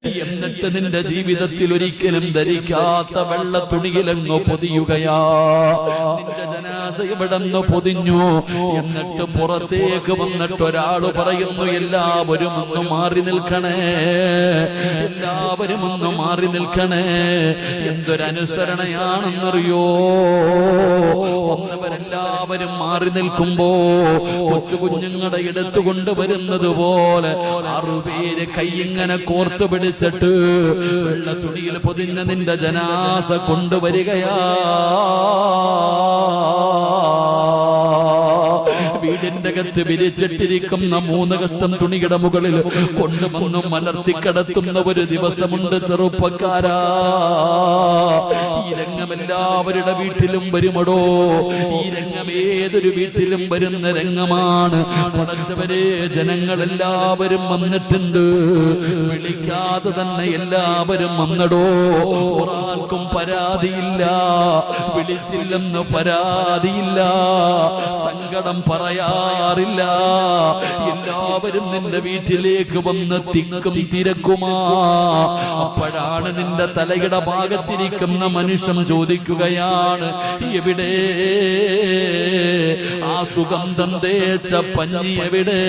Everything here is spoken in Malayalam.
എന്നിട്ട് നിന്റെ ജീവിതത്തിൽ ഒരിക്കലും ധരിക്കാത്ത വെള്ള തുണിയിലങ്ങ് പൊതിയുകയാ. നിന്റെ ജനാസ ഇവിടെന്ന് പൊതിഞ്ഞു. എന്നിട്ട് പുറത്തേക്ക് വന്നിട്ട് ഒരാള് പറയുന്നു, എല്ലാവരും ഒന്ന് മാറി നിൽക്കണേ, എല്ലാവരും ഒന്ന് മാറി നിൽക്കണേ. എന്തൊരനുസരണയാണെന്നറിയോ? വന്നവരെല്ലാവരും മാറി നിൽക്കുമ്പോ കൊച്ചു കുഞ്ഞുങ്ങളെ എടുത്തുകൊണ്ട് വരുന്നത് പോലെ 6 പേര് കൈയിങ്ങനെ കോർത്തു പിടിച്ചിട്ട് വെള്ള തുണിയിൽ പൊതിഞ്ഞ നിന്റെ ജനാസ കൊണ്ടുവരികയാ. വീടിന്റെ അകത്ത് വിരിച്ചിട്ടിരിക്കുന്ന 3 കഷ്ടം തുണിയുടെ മുകളിൽ കൊണ്ടുവന്നു മലർത്തിക്കിടത്തുന്ന ഒരു ദിവസമുണ്ട് ചെറുപ്പക്കാരാ. ഈ രംഗം എല്ലാവരുടെ വീട്ടിലും വരുമടോ. ഈ രംഗം ഏതൊരു വീട്ടിലും വരുന്ന രംഗമാണ്. പടച്ചവരെ, ജനങ്ങളെല്ലാവരും വന്നിട്ടുണ്ട്. വിളിക്കാതെ തന്നെ എല്ലാവരും വന്നടോ. ഒരാൾക്കും പരാതിയില്ല, വിളിച്ചില്ലെന്ന് പരാതിയില്ല, സങ്കടം പറയാറില്ല. എല്ലാവരും നിന്റെ വീട്ടിലേക്ക് വന്ന് തിക്കും തിരക്കുമാ. അപ്പോഴാണ് നിന്റെ തലയുടെ ഭാഗത്തിരിക്കുന്ന മനുഷ്യൻ ചോദിക്കുകയാണ്, എവിടെ ആ സുഗന്ധം തേച്ച പഞ്ഞി എവിടെ?